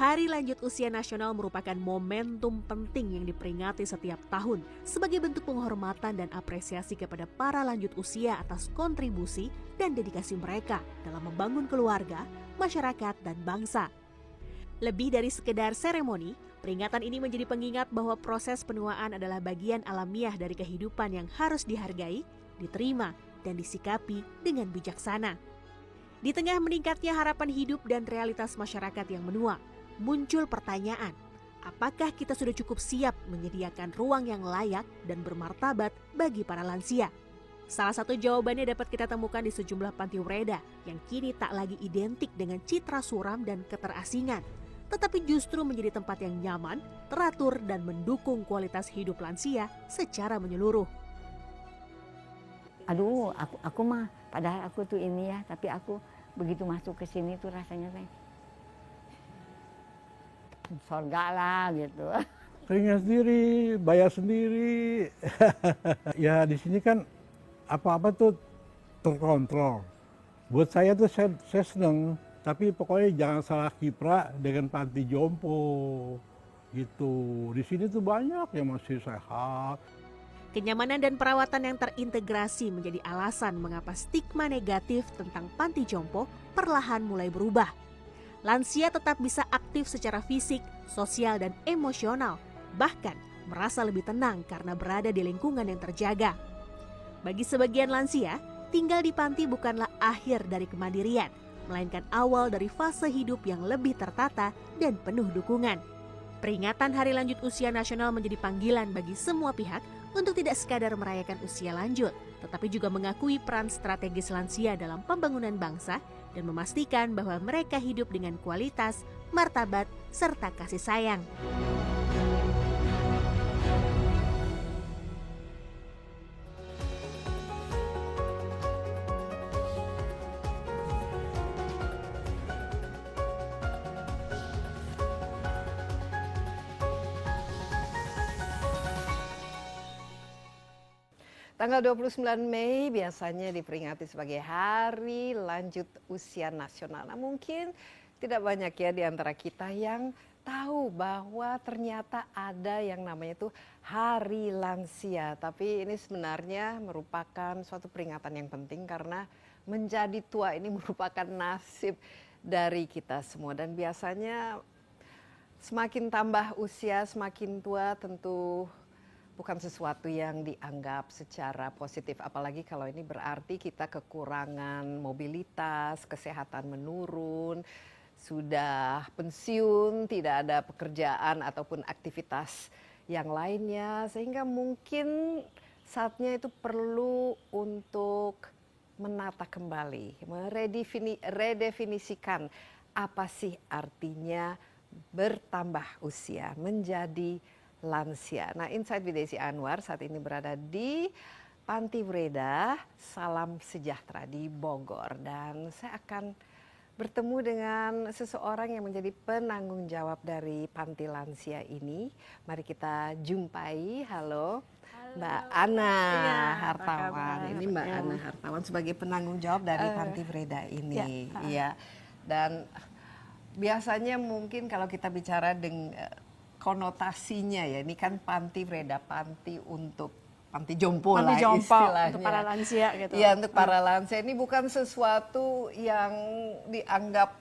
Hari Lanjut Usia Nasional merupakan momentum penting yang diperingati setiap tahun sebagai bentuk penghormatan dan apresiasi kepada para lanjut usia atas kontribusi dan dedikasi mereka dalam membangun keluarga, masyarakat, dan bangsa. Lebih dari sekedar seremoni, peringatan ini menjadi pengingat bahwa proses penuaan adalah bagian alamiah dari kehidupan yang harus dihargai, diterima, dan disikapi dengan bijaksana. Di tengah meningkatnya harapan hidup dan realitas masyarakat yang menua, muncul pertanyaan, apakah kita sudah cukup siap menyediakan ruang yang layak dan bermartabat bagi para lansia? Salah satu jawabannya dapat kita temukan di sejumlah panti Wreda yang kini tak lagi identik dengan citra suram dan keterasingan, tetapi justru menjadi tempat yang nyaman, teratur, dan mendukung kualitas hidup lansia secara menyeluruh. Aduh, aku mah, padahal aku tuh ini ya, tapi aku begitu masuk ke sini tuh rasanya surga lah gitu. Keringat sendiri, bayar sendiri. Ya di sini kan apa-apa tuh terkontrol. Buat saya tuh saya seneng, tapi pokoknya jangan salah kiprah dengan panti jompo gitu. Di sini tuh banyak yang masih sehat. Kenyamanan dan perawatan yang terintegrasi menjadi alasan mengapa stigma negatif tentang panti jompo perlahan mulai berubah. Lansia tetap bisa aktif secara fisik, sosial, dan emosional, bahkan merasa lebih tenang karena berada di lingkungan yang terjaga. Bagi sebagian lansia, tinggal di panti bukanlah akhir dari kemandirian, melainkan awal dari fase hidup yang lebih tertata dan penuh dukungan. Peringatan Hari Lanjut Usia Nasional menjadi panggilan bagi semua pihak untuk tidak sekadar merayakan usia lanjut, tetapi juga mengakui peran strategis lansia dalam pembangunan bangsa dan memastikan bahwa mereka hidup dengan kualitas, martabat, serta kasih sayang. Tanggal 29 Mei biasanya diperingati sebagai Hari Lanjut Usia Nasional. Nah, mungkin tidak banyak ya di antara kita yang tahu bahwa ternyata ada yang namanya itu Hari Lansia. Tapi ini sebenarnya merupakan suatu peringatan yang penting karena menjadi tua ini merupakan nasib dari kita semua. Dan biasanya semakin tambah usia, semakin tua tentu bukan sesuatu yang dianggap secara positif, apalagi kalau ini berarti kita kekurangan mobilitas, kesehatan menurun, sudah pensiun, tidak ada pekerjaan ataupun aktivitas yang lainnya, sehingga mungkin saatnya itu perlu untuk menata kembali, meredefinisikan apa sih artinya bertambah usia, menjadi lansia. Nah, Insight with Desi Anwar saat ini berada di Panti Wreda Salam Sejahtera di Bogor, dan saya akan bertemu dengan seseorang yang menjadi penanggung jawab dari panti lansia ini. Mari kita jumpai. Halo, Mbak Ana Hartawan. Ini Mbak Ana Hartawan sebagai penanggung jawab dari Panti Wreda ini. Iya. Dan biasanya mungkin kalau kita bicara dengan konotasinya ya, ini kan Panti Wreda, panti untuk panti jompo lah istilahnya. Untuk para lansia gitu. Iya, untuk para lansia. Ini bukan sesuatu yang dianggap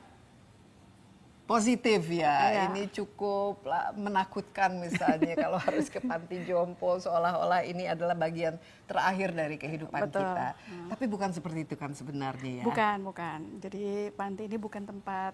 positif ya. Ini cukup menakutkan misalnya kalau harus ke panti jompo, seolah-olah ini adalah bagian terakhir dari kehidupan kita. Tapi bukan seperti itu kan sebenarnya ya. Bukan. Jadi panti ini bukan tempat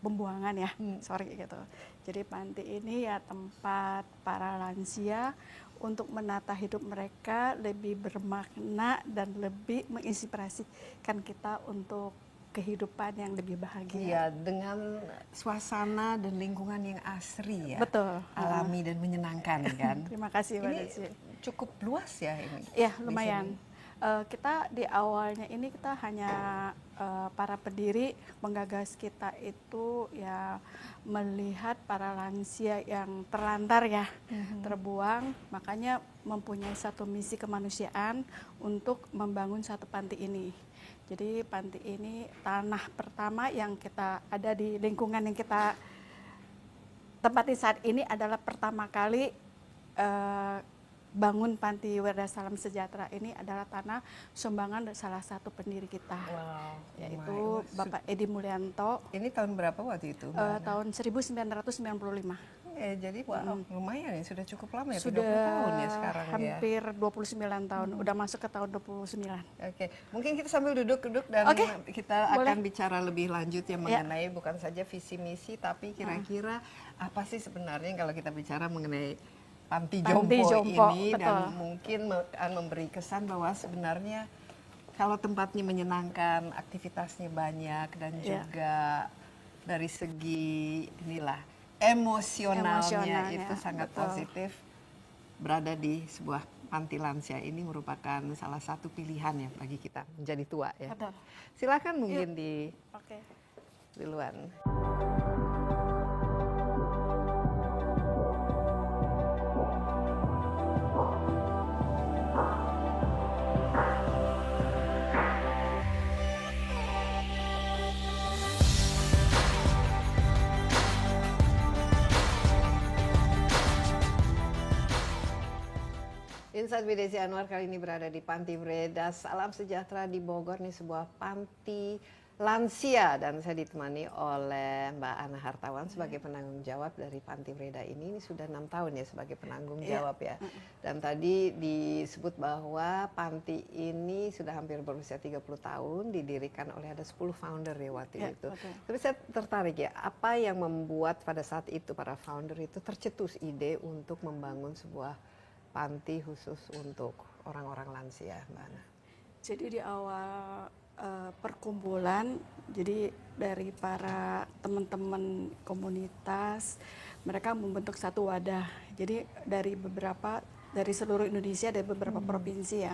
pembuangan ya, sorry gitu. Jadi panti ini ya tempat para lansia untuk menata hidup mereka lebih bermakna dan lebih menginspirasikan kita untuk kehidupan yang lebih bahagia. Iya, dengan suasana dan lingkungan yang asri ya. Betul. Alami dan menyenangkan kan. Terima kasih Mbak Ini Desi. cukup luas ya ini. Ya, lumayan. Kita di awalnya ini kita hanya para pendiri penggagas kita itu ya melihat para lansia yang terlantar ya, terbuang, makanya mempunyai satu misi kemanusiaan untuk membangun satu panti ini. Jadi panti ini tanah pertama yang kita ada di lingkungan yang kita tempat di saat ini adalah pertama kali bangun Panti Werda Salam Sejahtera ini adalah tanah sumbangan dari salah satu pendiri kita, Wow. yaitu Bapak Edi Mulyanto. Ini tahun berapa waktu itu? Tahun 1995. Jadi wow, lumayan ya, sudah cukup lama ya, Sudah 30 tahun ya sekarang ya. hampir 29 tahun, udah masuk ke tahun 29. Oke, mungkin kita sambil duduk-duduk dan Oke, kita boleh. akan bicara lebih lanjut ya mengenai bukan saja visi misi, tapi kira-kira apa sih sebenarnya kalau kita bicara mengenai Panti Jompo, ini, betul. dan mungkin akan memberi kesan bahwa sebenarnya kalau tempatnya menyenangkan, aktivitasnya banyak, dan juga dari segi inilah emosionalnya itu sangat betul. positif. Berada di sebuah panti lansia ini merupakan salah satu pilihan ya bagi kita menjadi tua ya. Betul. Silakan mungkin di Oke. duluan. Insight with Desi Anwar kali ini berada di Panti Werda Salam Sejahtera di Bogor, nih sebuah panti lansia, dan saya ditemani oleh Mbak Ana Hartawan sebagai penanggung jawab dari Panti Werda ini. Ini sudah 6 tahun ya sebagai penanggung jawab ya. Dan tadi disebut bahwa panti ini sudah hampir berusia 30 tahun, didirikan oleh ada 10 founder ya waktu itu. Betul. Tapi saya tertarik ya, apa yang membuat pada saat itu para founder itu tercetus ide untuk membangun sebuah panti khusus untuk orang-orang lansia, Mbak Ana? Jadi di awal perkumpulan, jadi dari para teman-teman komunitas, mereka membentuk satu wadah. Jadi dari seluruh Indonesia, dari beberapa provinsi ya,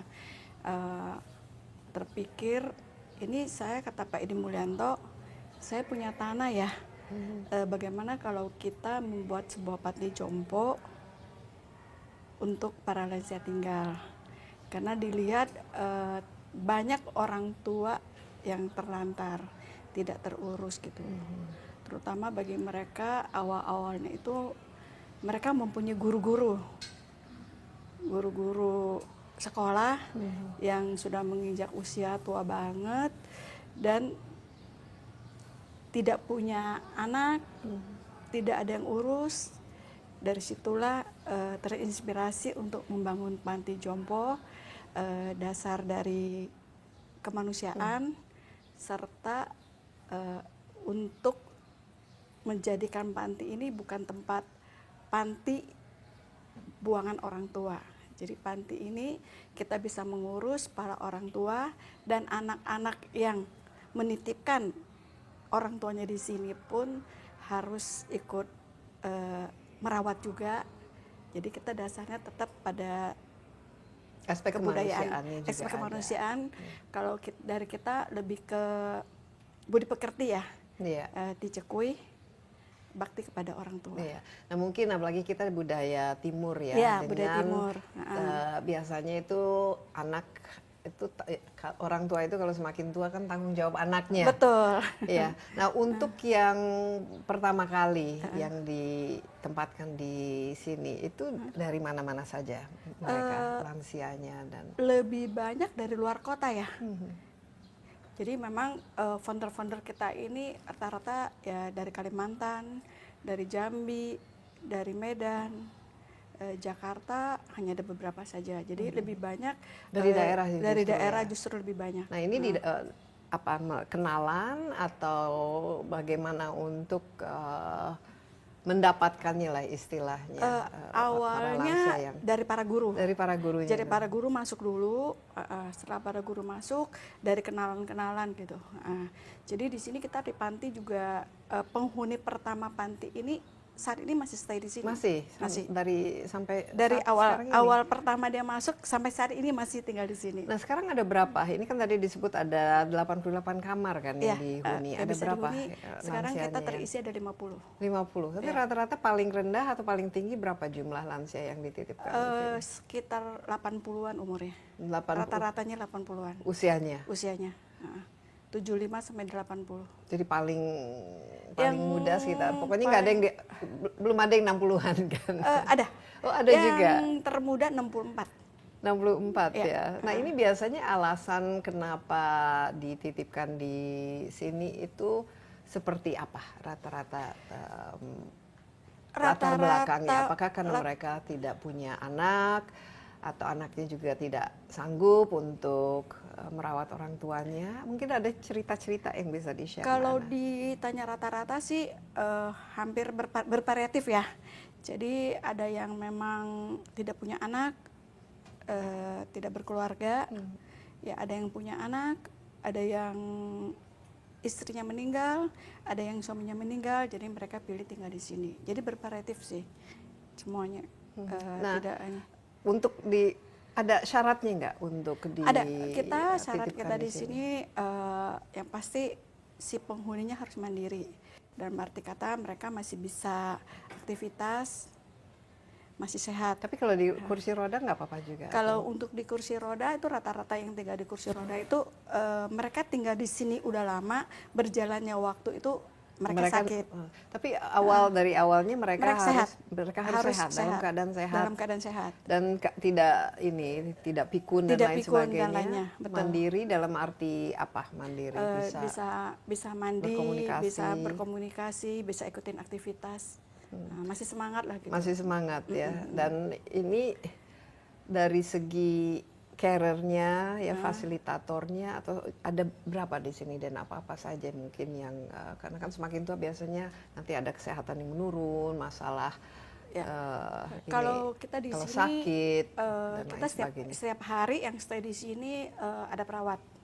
terpikir ini saya kata Pak Edi Mulyanto, saya punya tanah ya, bagaimana kalau kita membuat sebuah panti jompo untuk para lansia tinggal, karena dilihat banyak orang tua yang terlantar, tidak terurus gitu. Terutama bagi mereka awal-awalnya itu mereka mempunyai guru-guru sekolah yang sudah menginjak usia tua banget dan tidak punya anak, tidak ada yang urus. Dari situlah terinspirasi untuk membangun panti jompo, dasar dari kemanusiaan serta untuk menjadikan panti ini bukan tempat panti buangan orang tua. Jadi panti ini kita bisa mengurus para orang tua dan anak-anak yang menitipkan orang tuanya di sini pun harus ikut merawat juga. Jadi kita dasarnya tetap pada Aspek kebudayaan, kemanusiaannya juga aspek ada. kemanusiaan. Kalau dari kita lebih ke budi pekerti ya, Iya. dicekui, bakti kepada orang tua. Iya. Nah mungkin apalagi kita budaya timur ya, Iya, dengan budaya timur. Biasanya itu anak itu orang tua itu kalau semakin tua kan tanggung jawab anaknya. Betul. Iya. Nah untuk yang pertama kali yang ditempatkan di sini itu dari mana-mana saja mereka lansianya dan Lebih banyak dari luar kota ya. Jadi memang founder-founder kita ini rata-rata ya dari Kalimantan, dari Jambi, dari Medan, Jakarta hanya ada beberapa saja. Jadi lebih banyak Dari daerah sih dari justru daerah ya. justru lebih banyak. Nah ini kenalan atau bagaimana untuk mendapatkannya lah istilahnya. para Awalnya lansia yang dari para guru. dari para gurunya. Jadi para guru masuk dulu, setelah para guru masuk dari kenalan-kenalan gitu. Jadi di sini kita di panti juga penghuni pertama panti ini saat ini masih stay di sini. Masih dari Dari saat sekarang ini? awal pertama dia masuk sampai saat ini masih tinggal di sini. Nah sekarang ada berapa? Ini kan tadi disebut ada 88 kamar kan yang dihuni. yang Ada bisa berapa? dihuni. Sekarang kita lansianya? terisi ada 50. 50. Tapi rata-rata paling rendah atau paling tinggi berapa jumlah lansia yang dititipkan di sini? Sekitar 80-an umurnya. 80 Rata-ratanya 80-an usianya. usianya. 75 sampai 80. Jadi paling Yang muda sekitar. Pokoknya nggak ada yang belum ada yang 60-an kan? Ada. Oh, ada yang juga. Yang termuda 64. 64 Ya. ya. Nah, ini biasanya alasan kenapa dititipkan di sini itu seperti apa rata-rata latar belakangnya? Apakah karena mereka tidak punya anak atau anaknya juga tidak sanggup untuk merawat orang tuanya? Mungkin ada cerita-cerita yang bisa di-share. Kalau ditanya rata-rata sih hampir bervariatif ya. Jadi ada yang memang tidak punya anak, tidak berkeluarga, ya ada yang punya anak, ada yang istrinya meninggal, ada yang suaminya meninggal, jadi mereka pilih tinggal di sini. Jadi bervariatif sih semuanya. Tidak hanya. Untuk ada syaratnya nggak untuk Ada, syarat kita di sini yang pasti si penghuninya harus mandiri. Dan arti kata mereka masih bisa aktivitas, masih sehat. Tapi kalau di kursi roda nggak apa-apa juga? Kalau untuk di kursi roda itu rata-rata yang tinggal di kursi roda itu mereka tinggal di sini udah lama, berjalannya waktu itu mereka sakit. Tapi dari awalnya mereka harus sehat, dalam keadaan sehat. Dalam keadaan sehat. Dan tidak pikun dan lain sebagainya. Dan lainnya, betul. Mandiri dalam arti apa? Mandiri bisa mandi, bisa berkomunikasi, bisa ikutin aktivitas. Masih semangat lah gitu. Masih semangat ya. Dan ini dari segi carernya, ya fasilitatornya, atau ada berapa di sini dan apa-apa saja mungkin yang karena kan semakin tua biasanya nanti ada kesehatan yang menurun, masalah kalau kita di kalau sini sakit dan kita setiap hari yang stay di sini ada perawat.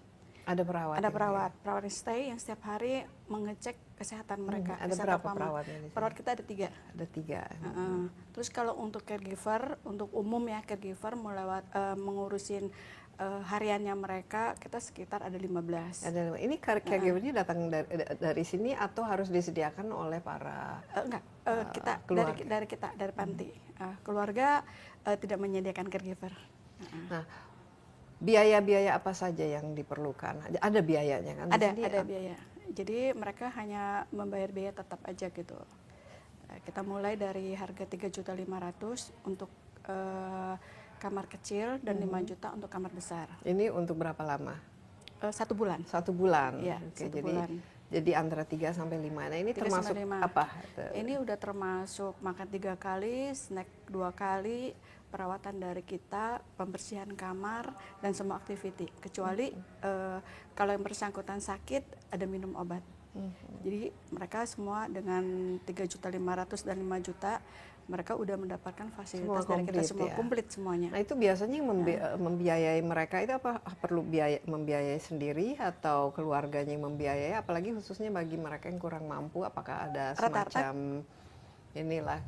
Ada perawat. Ada perawat yang stay yang setiap hari mengecek kesehatan mereka. Ada berapa perawatnya di sini? Perawat kita ada 3. Ada 3. Terus kalau untuk caregiver, untuk umum ya caregiver mengurusin hariannya mereka, kita sekitar ada 15. Ini caregivernya datang dari sini atau harus disediakan oleh para kita keluarga? dari panti. Keluarga tidak menyediakan caregiver. Nah, biaya-biaya apa saja yang diperlukan? Ada biayanya kan? Ada biaya. Jadi mereka hanya membayar biaya tetap aja gitu. Kita mulai dari harga 3.500.000 untuk kamar kecil dan 5 juta untuk kamar besar. Ini untuk berapa lama? 1 bulan. 1 bulan. Ya, Oke, 1 bulan. Jadi antara 3 sampai 5. Nah, ini termasuk apa? Ini udah termasuk makan 3 kali, snack 2 kali, perawatan dari kita, pembersihan kamar dan semua activity. Kecuali kalau yang bersangkutan sakit ada minum obat. Jadi mereka semua dengan 3.500.000 dan 5 juta mereka udah mendapatkan fasilitas dari kita semua komplit semuanya. Nah, itu biasanya yang membiayai mereka itu apa? Perlu membiayai sendiri atau keluarganya yang membiayai? Apalagi khususnya bagi mereka yang kurang mampu, apakah ada semacam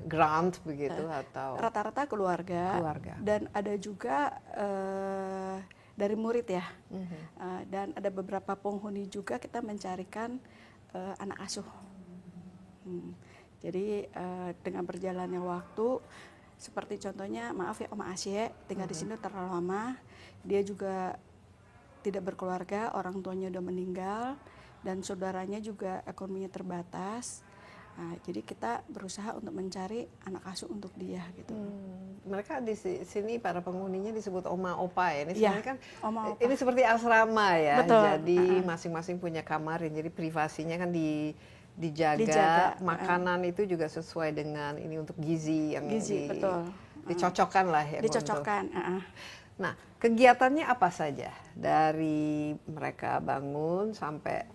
grant begitu atau? Rata-rata keluarga. Dan ada juga dari murid ya. Dan ada beberapa penghuni juga kita mencarikan anak asuh. Jadi dengan berjalannya waktu, seperti contohnya, maaf ya Om Asye, tinggal di sini terlalu lama, dia juga tidak berkeluarga, orang tuanya udah meninggal, dan saudaranya juga ekonominya terbatas. Nah, jadi kita berusaha untuk mencari anak asuh untuk dia gitu. Mereka di sini para penghuninya disebut oma opa ya. Ini sebenarnya kan oma, ini seperti asrama ya. Betul. Jadi masing-masing punya kamar, jadi privasinya kan dijaga. Makanan itu juga sesuai dengan ini untuk gizi yang betul. Dicocokkan lah ya. Dicocokkan. Nah, kegiatannya apa saja dari mereka bangun sampai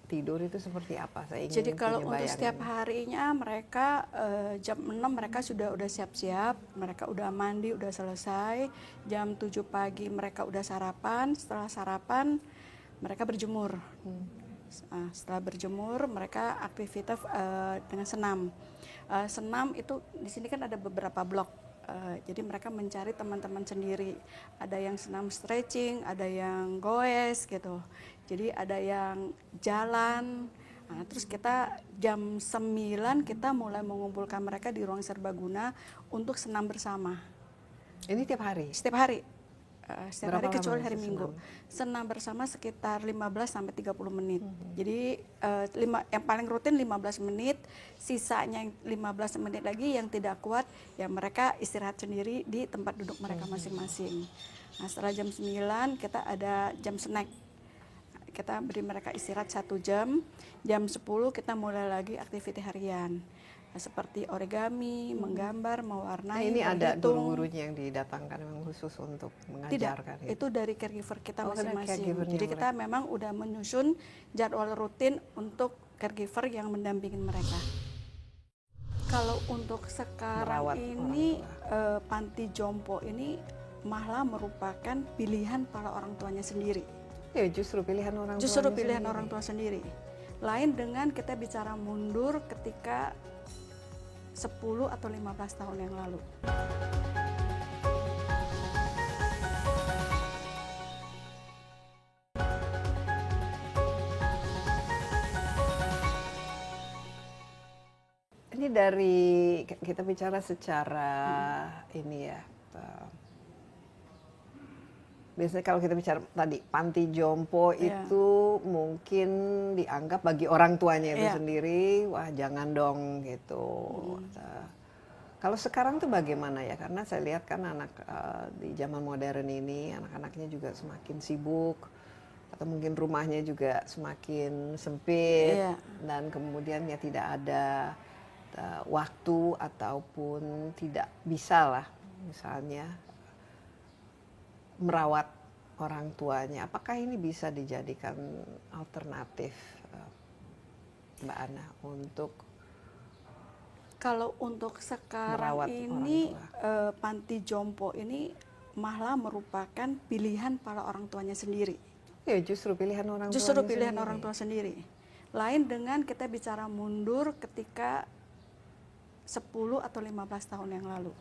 tidur itu seperti apa? Jadi kalau untuk setiap harinya mereka jam 6 mereka sudah siap-siap, mereka udah mandi, udah selesai. Jam 7 pagi mereka udah sarapan, setelah sarapan mereka berjemur. Setelah berjemur mereka aktivitas dengan senam. Senam itu di sini kan ada beberapa blok. Jadi mereka mencari teman-teman sendiri. Ada yang senam stretching, ada yang goes gitu. Jadi ada yang jalan. Nah, terus kita jam 9 kita mulai mengumpulkan mereka di ruang serbaguna untuk senam bersama. Ini tiap hari? Setiap hari. setiap Berapa hari kecuali lama hari bisa Minggu. Senam bersama sekitar 15 sampai 30 menit. Jadi yang paling rutin 15 menit, sisanya yang 15 menit lagi yang tidak kuat ya mereka istirahat sendiri di tempat duduk mereka masing-masing. Nah, setelah jam 9 kita ada jam snack. Kita beri mereka istirahat 1 jam. Jam 10 kita mulai lagi aktiviti harian. Seperti origami, menggambar, Nah, mewarnai, ini ada berhitung. guru-gurunya yang didatangkan memang khusus untuk Tidak, mengajarkan itu dari caregiver kita Oh, dari masing-masing. caregivernya Jadi kita memang udah menyusun jadwal rutin untuk caregiver yang mendampingin mereka. Kalau untuk sekarang Merawat ini orang panti jompo ini malah merupakan pilihan para orang tuanya sendiri. Ya, justru pilihan orang Justru tuanya pilihan sendiri. orang tua sendiri. Lain dengan kita bicara mundur ketika 10 atau 15 tahun yang lalu. Ini dari kita bicara secara ini ya. Biasanya kalau kita bicara tadi panti jompo Iya. itu mungkin dianggap bagi orang tuanya itu Iya. sendiri, wah jangan dong gitu. Kalau sekarang tuh bagaimana ya? Karena saya lihat kan anak di zaman modern ini anak-anaknya juga semakin sibuk atau mungkin rumahnya juga semakin sempit Iya. dan kemudian ya tidak ada waktu ataupun tidak bisa lah misalnya merawat orang tuanya. Apakah ini bisa dijadikan alternatif, Mbak Ana, untuk Kalau untuk sekarang merawat ini orang panti jompo ini malah merupakan pilihan para orang tuanya sendiri. ya justru pilihan orang Justru tuanya pilihan sendiri. orang tua sendiri. Lain dengan kita bicara mundur ketika 10 atau 15 tahun yang lalu.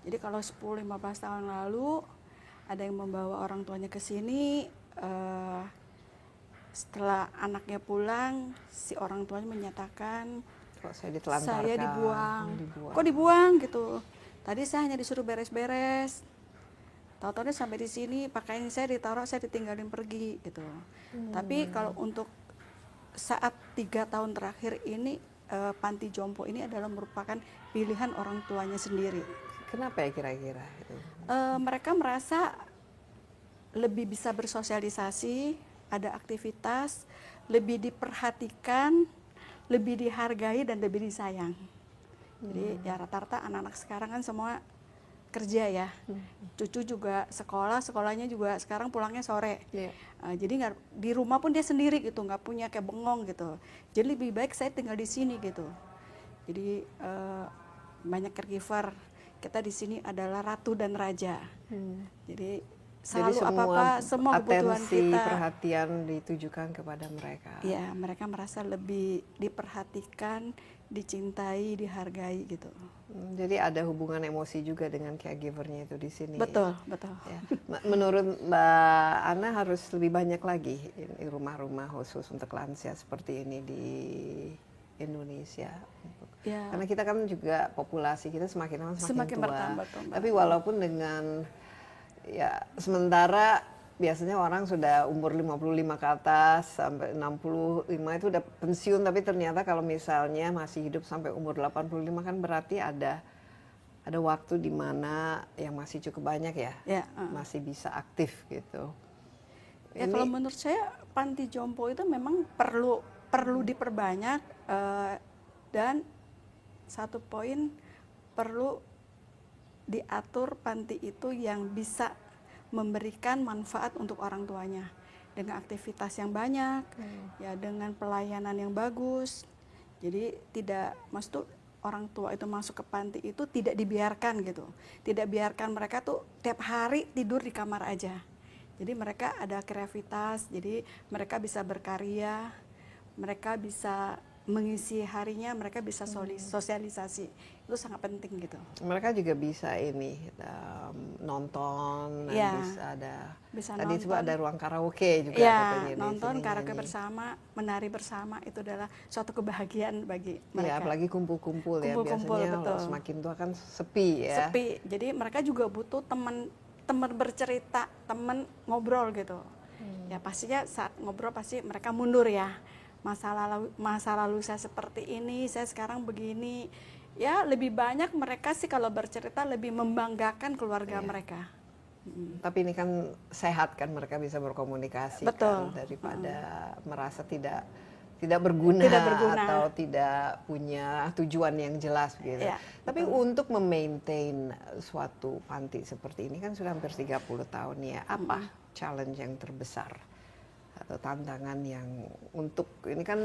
Jadi kalau 10-15 tahun lalu ada yang membawa orang tuanya ke sini, setelah anaknya pulang, si orang tuanya menyatakan, Kok saya ditelantarkan, saya dibuang. dibuang. Kok dibuang gitu? Tadi saya hanya disuruh beres-beres. Tahu-tahu sampai di sini pakaian saya ditaruh, saya ditinggalin pergi gitu. Tapi kalau untuk saat 3 tahun terakhir ini panti jompo ini adalah merupakan pilihan orang tuanya sendiri. Kenapa ya kira-kira itu? Mereka merasa lebih bisa bersosialisasi, ada aktivitas, lebih diperhatikan, lebih dihargai dan lebih disayang. Jadi ya rata-rata anak-anak sekarang kan semua kerja ya. Cucu juga sekolahnya juga sekarang pulangnya sore. Iya. Jadi nggak di rumah pun dia sendiri gitu, nggak punya kayak bengong gitu. Jadi lebih baik saya tinggal di sini gitu. Jadi banyak caregiver. Kita di sini adalah ratu dan raja. Jadi selalu apa-apa semua kebutuhan atensi, kita. perhatian ditujukan kepada mereka. Ya, mereka merasa lebih diperhatikan, dicintai, dihargai gitu. Jadi ada hubungan emosi juga dengan caregivernya itu di sini. Betul, betul. Ya. Menurut Mbak Ana harus lebih banyak lagi ini rumah-rumah khusus untuk lansia seperti ini di Indonesia. Ya. Karena kita kan juga populasi kita semakin lama semakin tua. bertambah, Mbak. Tapi walaupun dengan ya sementara biasanya orang sudah umur 55 ke atas sampai 65 itu udah pensiun, tapi ternyata kalau misalnya masih hidup sampai umur 85 kan berarti ada waktu di mana yang masih cukup banyak ya. Ya, Masih bisa aktif gitu. ya kalau menurut saya panti jompo itu memang perlu diperbanyak dan satu poin perlu diatur panti itu yang bisa memberikan manfaat untuk orang tuanya dengan aktivitas yang banyak, ya dengan pelayanan yang bagus. Jadi tidak maksud orang tua itu masuk ke panti itu tidak dibiarkan gitu, tidak biarkan mereka tuh tiap hari tidur di kamar aja. Jadi mereka ada kreativitas, jadi mereka bisa berkarya, mereka bisa mengisi harinya, mereka bisa sosialisasi. Itu sangat penting gitu. Mereka juga bisa ini nonton, Ya, bisa ada. bisa Tadi nonton. coba ada ruang karaoke juga Ya, katanya di nonton sini, karaoke nyanyi. bersama, menari bersama itu adalah suatu kebahagiaan bagi Ya, mereka. apalagi kumpul-kumpul ya. Kumpul-kumpul, Biasanya betul. semakin tua kan sepi ya. Sepi. Jadi mereka juga butuh teman teman bercerita, teman ngobrol gitu. Ya pastinya saat ngobrol pasti mereka mundur ya. Masa lalu saya seperti ini, saya sekarang begini. Ya lebih banyak mereka sih kalau bercerita lebih membanggakan keluarga mereka. Tapi ini kan sehat kan, mereka bisa berkomunikasi Betul. kan, daripada merasa tidak berguna, Tidak berguna atau tidak punya tujuan yang jelas gitu. Ya, Tapi untuk memaintain suatu panti seperti ini kan sudah hampir 30 tahun ya. Apa challenge yang terbesar atau tantangan yang untuk ini kan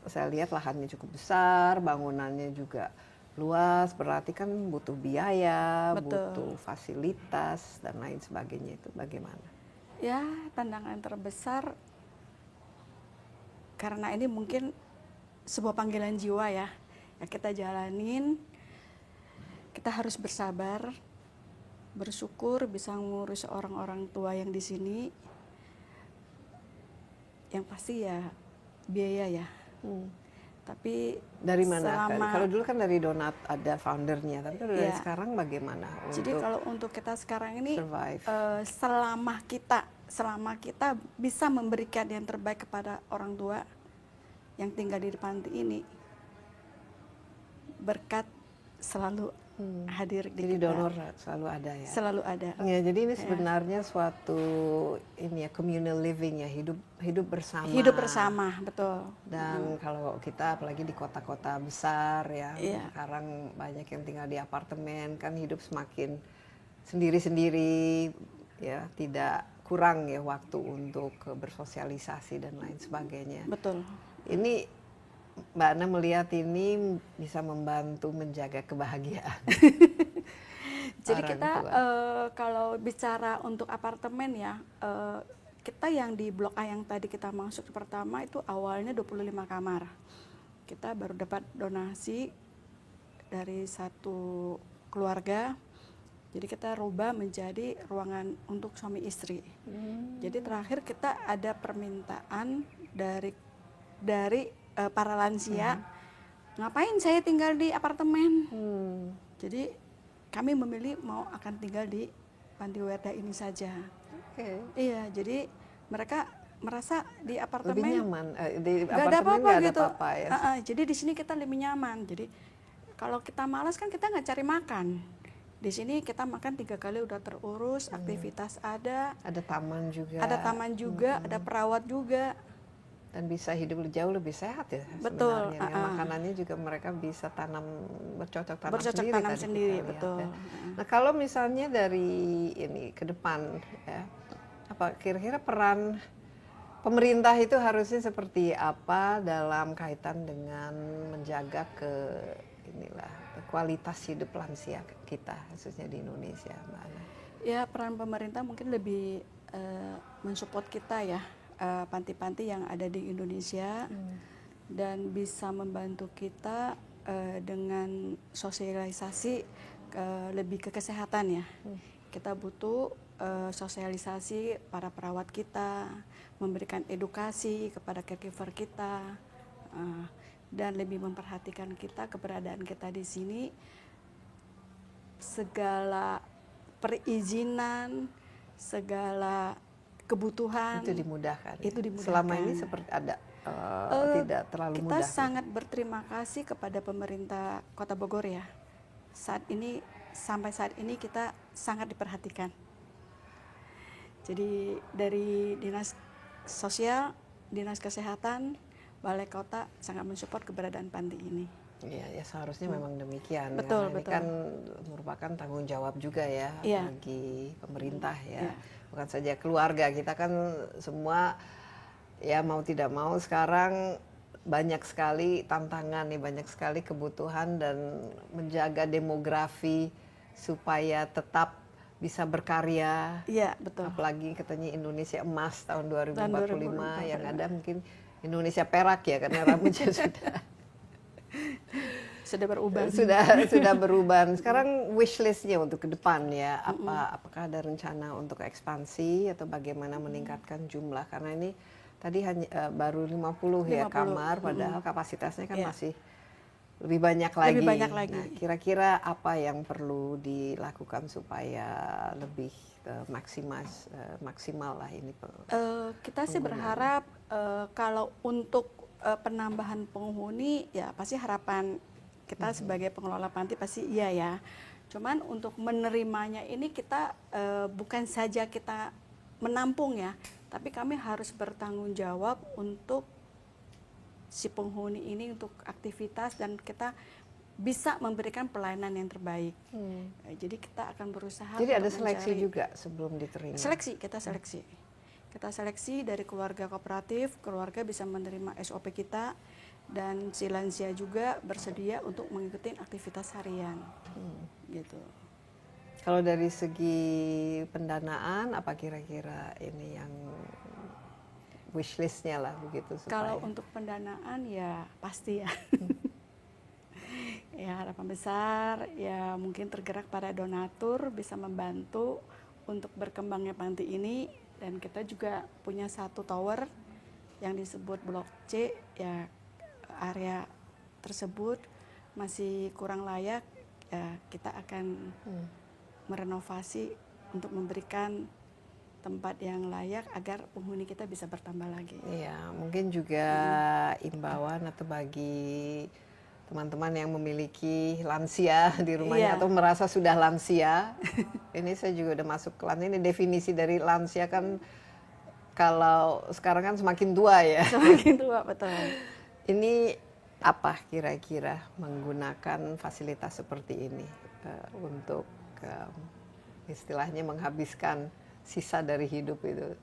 saya lihat lahannya cukup besar, bangunannya juga luas, berarti kan butuh biaya, Betul. butuh fasilitas dan lain sebagainya, itu bagaimana? Ya tantangan terbesar karena ini mungkin sebuah panggilan jiwa ya. Ya kita jalanin, kita harus bersabar, bersyukur bisa ngurus orang-orang tua yang di sini. Yang pasti ya biaya ya. Tapi Dari mana? selama- Kalau dulu kan dari Donat ada foundernya, tapi kalau dari Iya. sekarang bagaimana Jadi untuk kalau untuk kita sekarang ini survive? selama kita bisa memberikan yang terbaik kepada orang tua yang tinggal di panti ini, berkat selalu hadir di Jadi kita. donor selalu ada ya. Selalu ada. Ya, jadi ini sebenarnya suatu ini ya, communal living ya, hidup bersama. Hidup bersama, betul. Dan kalau kita apalagi di kota-kota besar ya, Iya. sekarang banyak yang tinggal di apartemen, kan hidup semakin sendiri-sendiri ya, tidak kurang ya waktu untuk bersosialisasi dan lain sebagainya. Betul. Ini Mbak Ana melihat ini bisa membantu menjaga kebahagiaan. Jadi orang kita tua. kalau bicara untuk apartemen ya, kita yang di blok A yang tadi kita masuk pertama itu awalnya 25 kamar. Kita baru dapat donasi dari satu keluarga. Jadi kita rubah menjadi ruangan untuk suami istri. Jadi terakhir kita ada permintaan dari para lansia, ngapain saya tinggal di apartemen? Jadi kami memilih mau akan tinggal di panti werda ini saja. Oke. Iya, jadi mereka merasa di Lebih apartemen nyaman. Di nggak ada apartemen apa-apa nggak ada gitu. apa-apa ya. Jadi di sini kita lebih nyaman. Jadi kalau kita malas kan kita nggak cari makan. Di sini kita makan 3 kali udah terurus, aktivitas ada Ada taman juga. taman juga, ada perawat juga. Dan bisa hidup jauh lebih sehat ya Betul, sebenarnya. Ya, makanannya juga mereka bisa bercocok tanam Bercocok sendiri. tanam tadi sendiri, kita lihat, betul. ya. Nah kalau misalnya dari ini ke depan ya, apa kira-kira peran pemerintah itu harusnya seperti apa dalam kaitan dengan menjaga kualitas hidup lansia kita khususnya di Indonesia, Mbak Ana? Ya peran pemerintah mungkin lebih mensupport kita ya, panti-panti yang ada di Indonesia dan bisa membantu kita dengan sosialisasi lebih ke kesehatan ya. Kita butuh sosialisasi para perawat kita, memberikan edukasi kepada caregiver kita, dan lebih memperhatikan kita, keberadaan kita di sini, segala perizinan, segala kebutuhan Itu dimudahkan. itu ya? dimudahkan. Selama ini seperti ada tidak terlalu kita mudah. sangat berterima kasih kepada pemerintah Kota Bogor ya. Sampai saat ini kita sangat diperhatikan. Jadi dari Dinas Sosial, Dinas Kesehatan, Balai Kota sangat mensupport keberadaan panti ini. Iya, ya seharusnya memang demikian. Betul, karena ini betul. kan merupakan tanggung jawab juga ya Iya. bagi pemerintah ya. Iya. Bukan saja keluarga, kita kan semua ya mau tidak mau sekarang banyak sekali tantangan nih, banyak sekali kebutuhan dan menjaga demografi supaya tetap bisa berkarya. Iya, betul. Apalagi katanya Indonesia emas tahun 2045, Tahun yang 2045. ada mungkin Indonesia perak ya karena rambutnya Sudah berubah. sudah berubah. Sekarang wishlistnya untuk ke depan ya, apakah ada rencana untuk ekspansi atau bagaimana meningkatkan jumlah, karena ini tadi hanya baru 50 ya 50, kamar, padahal kapasitasnya kan Iya. masih lebih banyak lagi. Lebih banyak lagi. Nah, kira-kira apa yang perlu dilakukan supaya lebih maksimal lah ini? Kita sih berharap kalau untuk penambahan penghuni ya pasti harapan kita sebagai pengelola panti pasti iya ya. Cuman untuk menerimanya ini kita bukan saja kita menampung ya, tapi kami harus bertanggung jawab untuk si penghuni ini untuk aktivitas dan kita bisa memberikan pelayanan yang terbaik. Jadi kita akan berusaha. Jadi ada untuk seleksi mencari- juga sebelum diterima. Kita seleksi dari keluarga kooperatif, keluarga bisa menerima SOP kita, dan si lansia juga bersedia untuk mengikuti aktivitas harian. Gitu. Kalau dari segi pendanaan, apa kira-kira ini yang wishlistnya lah begitu supaya? Kalau untuk pendanaan ya pasti ya. Ya harapan besar ya mungkin tergerak pada donatur bisa membantu untuk berkembangnya panti ini, dan kita juga punya satu tower yang disebut Blok C ya, area tersebut masih kurang layak ya, kita akan merenovasi untuk memberikan tempat yang layak agar penghuni kita bisa bertambah lagi. Iya, mungkin juga imbauan atau bagi teman-teman yang memiliki lansia di rumahnya atau merasa sudah lansia. Ini saya juga udah masuk ke lansia. Ini definisi dari lansia kan kalau sekarang kan semakin tua ya. Semakin tua, betul. Ini apa kira-kira menggunakan fasilitas seperti ini untuk istilahnya menghabiskan sisa dari hidup itu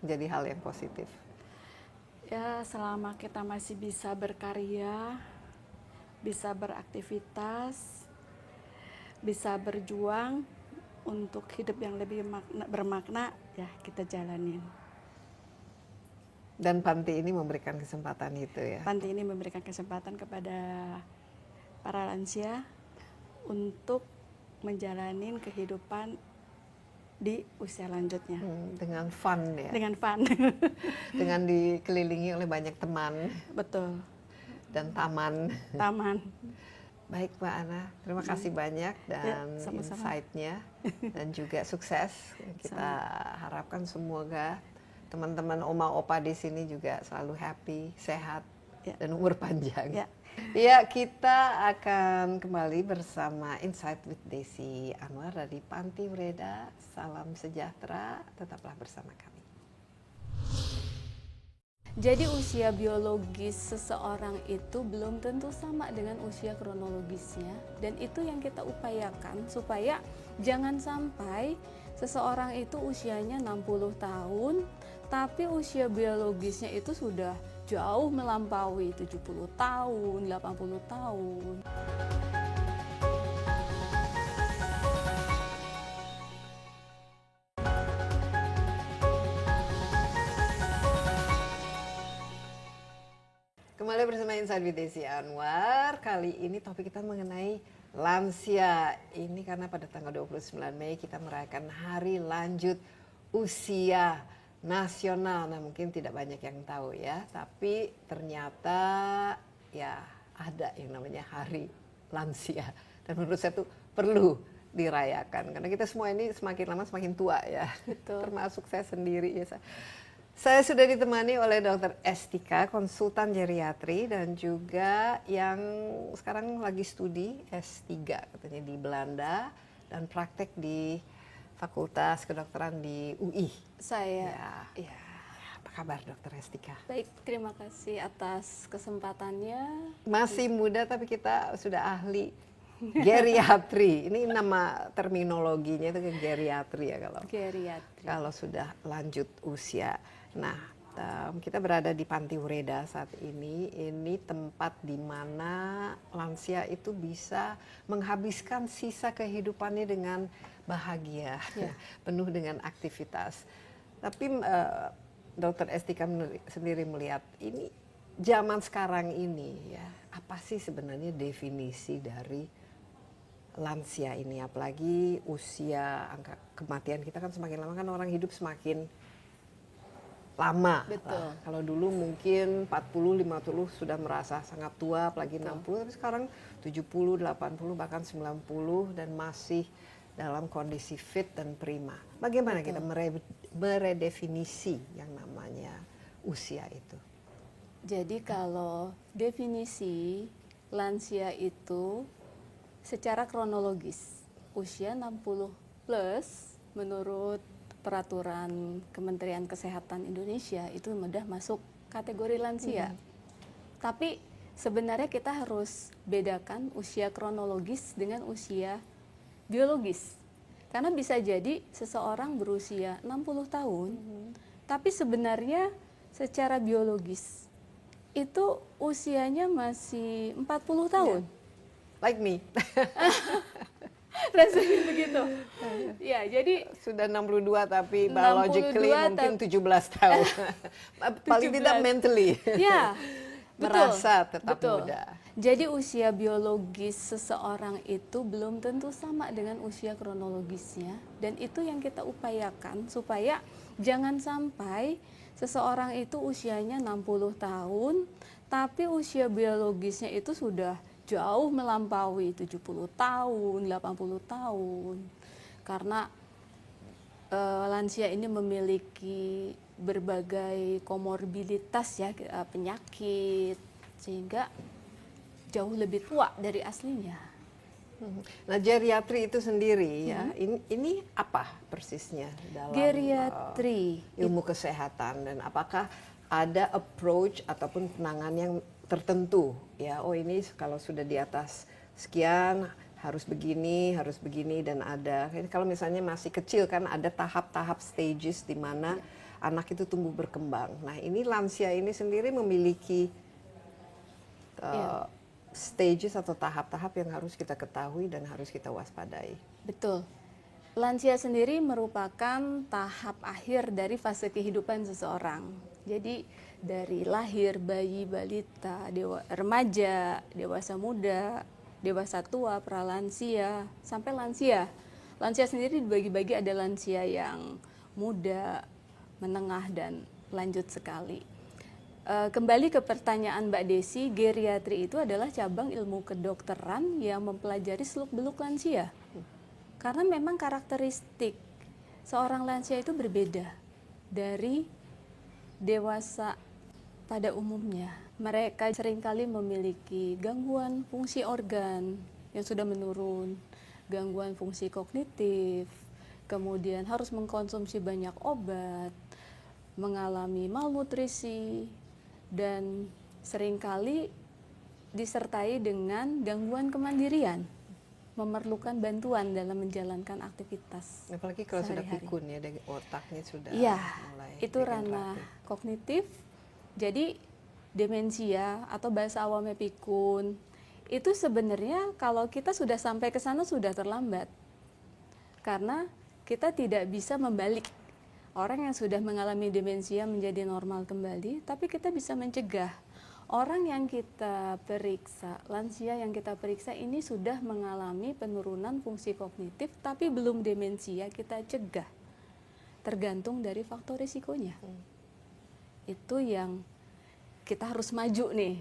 menjadi hal yang positif? Ya selama kita masih bisa berkarya, bisa beraktivitas, bisa berjuang untuk hidup yang lebih bermakna, ya kita jalanin. Dan panti ini memberikan kesempatan itu ya? Panti ini memberikan kesempatan kepada para lansia untuk menjalani kehidupan di usia lanjutnya. Dengan fun ya? Dengan fun. Dengan dikelilingi oleh banyak teman. Betul. Dan taman. Taman. Baik Mbak Ana, terima kasih banyak dan insight-nya dan juga sukses. Kita harapkan semoga teman-teman oma opa di sini juga selalu happy, sehat, dan umur panjang. Ya, kita akan kembali bersama Insight with Desi Anwar dari Panti Ureda. Salam sejahtera, tetaplah bersama kami. Jadi usia biologis seseorang itu belum tentu sama dengan usia kronologisnya, dan itu yang kita upayakan supaya jangan sampai seseorang itu usianya 60 tahun tapi usia biologisnya itu sudah jauh melampaui 70 tahun, 80 tahun. Kembali bersama Insight with Desi Anwar. Kali ini topik kita mengenai lansia. Ini karena pada tanggal 29 Mei kita merayakan Hari Lanjut Usia Nasional. Nah, mungkin tidak banyak yang tahu ya, tapi ternyata ya ada yang namanya Hari Lansia. Dan menurut saya itu perlu dirayakan karena kita semua ini semakin lama semakin tua ya. Betul. Termasuk saya sendiri ya. Saya sudah ditemani oleh Dr. Estika, konsultan geriatri dan juga yang sekarang lagi studi S3 katanya di Belanda dan praktek di Fakultas Kedokteran di UI. Saya Ya. Apa kabar Dr. Estika? baik, terima kasih atas kesempatannya. Masih muda tapi kita sudah ahli geriatri. Ini nama terminologinya itu geriatri ya Geriatri. kalau sudah lanjut usia. Nah, kita berada di Panti Ureda saat ini. Ini tempat di mana lansia itu bisa menghabiskan sisa kehidupannya dengan bahagia, penuh dengan aktivitas. Tapi Dr. Estika sendiri melihat ini zaman sekarang ini ya, apa sih sebenarnya definisi dari lansia ini? Apalagi usia, angka kematian kita kan semakin lama kan orang hidup semakin lama. Betul. Lah, kalau dulu mungkin 40, 50 sudah merasa sangat tua, apalagi 60, tapi sekarang 70, 80, bahkan 90 dan masih dalam kondisi fit dan prima. Bagaimana kita meredefinisi yang namanya usia itu? Jadi kalau definisi lansia itu secara kronologis usia 60 plus menurut peraturan Kementerian Kesehatan Indonesia itu sudah masuk kategori lansia. Tapi sebenarnya kita harus bedakan usia kronologis dengan usia biologis. Karena bisa jadi seseorang berusia 60 tahun, tapi sebenarnya secara biologis itu usianya masih 40 tahun. Like me. Rasanya begitu. Ya, jadi Sudah 62 tapi 62 biologically mungkin 17 tahun. Paling tidak 17. mentally. ya, Merasa tetap betul. muda. Jadi usia biologis seseorang itu belum tentu sama dengan usia kronologisnya, dan itu yang kita upayakan supaya jangan sampai seseorang itu usianya 60 tahun tapi usia biologisnya itu sudah jauh melampaui 70 tahun, 80 tahun. Karena lansia ini memiliki berbagai komorbiditas ya, penyakit, sehingga jauh lebih tua dari aslinya. Nah, geriatri itu sendiri ya, ini apa persisnya dalam Geriatri ilmu kesehatan, dan apakah ada approach ataupun penanganan yang tertentu ya? Oh, ini kalau sudah di atas sekian harus begini dan ada. Kalau misalnya masih kecil kan ada tahap-tahap stages di mana anak itu tumbuh berkembang. Nah, ini lansia ini sendiri memiliki stages atau tahap-tahap yang harus kita ketahui dan harus kita waspadai. Betul. Lansia sendiri merupakan tahap akhir dari fase kehidupan seseorang. Jadi dari lahir, bayi, balita, remaja, dewasa muda, dewasa tua, pralansia, sampai lansia. Lansia sendiri dibagi-bagi ada lansia yang muda, menengah, dan lanjut sekali. Kembali ke pertanyaan Mbak Desi, geriatri itu adalah cabang ilmu kedokteran yang mempelajari seluk-beluk lansia. Karena memang karakteristik seorang lansia itu berbeda dari dewasa pada umumnya. Mereka seringkali memiliki gangguan fungsi organ yang sudah menurun, gangguan fungsi kognitif, kemudian harus mengkonsumsi banyak obat, mengalami malnutrisi, dan seringkali disertai dengan gangguan kemandirian, memerlukan bantuan dalam menjalankan aktivitas. Apalagi kalau sudah sehari-hari. pikun ya, dari otaknya sudah Iya, mulai itu ranah degeneratif. kognitif. Jadi demensia atau bahasa awamnya pikun itu sebenarnya kalau kita sudah sampai ke sana sudah terlambat. Karena kita tidak bisa membalik orang yang sudah mengalami demensia menjadi normal kembali, tapi kita bisa mencegah. Orang yang kita periksa, lansia yang kita periksa ini sudah mengalami penurunan fungsi kognitif, tapi belum demensia, kita cegah. Tergantung dari faktor risikonya. Itu yang kita harus maju nih,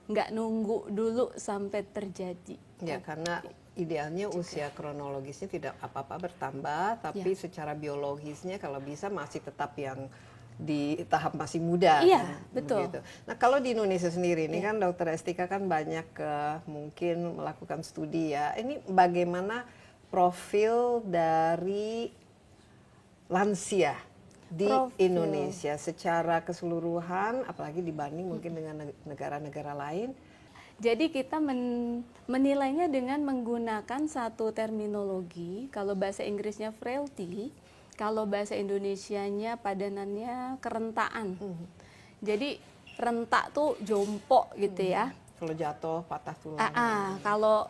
nggak nunggu dulu sampai terjadi. Ya, karena idealnya usia kronologisnya tidak apa-apa bertambah, tapi secara biologisnya kalau bisa masih tetap yang di tahap masih muda. Iya, kan? betul. Begitu. Nah, kalau di Indonesia sendiri ini kan Dokter Estika kan banyak mungkin melakukan studi ya. Ini bagaimana profil dari lansia di Indonesia secara keseluruhan, apalagi dibanding mungkin dengan negara-negara lain? Jadi kita menilainya dengan menggunakan satu terminologi. Kalau bahasa Inggrisnya frailty, kalau bahasa Indonesianya padanannya kerentaan. Jadi rentak tuh jompo gitu ya. Kalau jatuh patah tulang. Kalau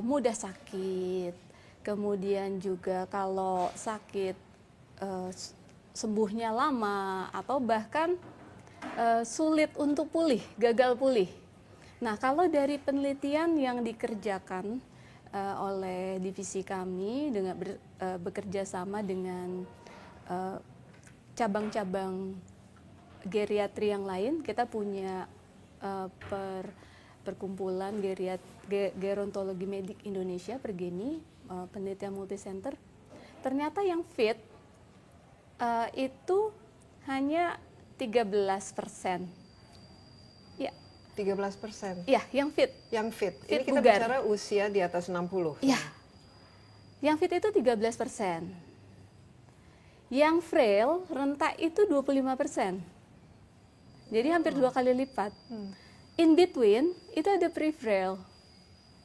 mudah sakit, kemudian juga kalau sakit sembuhnya lama atau bahkan sulit untuk pulih, gagal pulih. Nah, kalau dari penelitian yang dikerjakan oleh divisi kami dengan bekerja sama dengan cabang-cabang geriatri yang lain, kita punya perkumpulan gerontologi medik Indonesia, Pergeni, penelitian multisenter. Ternyata yang fit itu hanya 13%. Ya, 13%. ya, yang fit. Yang fit. Fit Ini kita bugar. bicara usia di atas 60. Ya, yang fit itu 13%. Yang frail, rentak itu 25%. Jadi hampir 2 kali lipat. In between, itu ada pre-frail.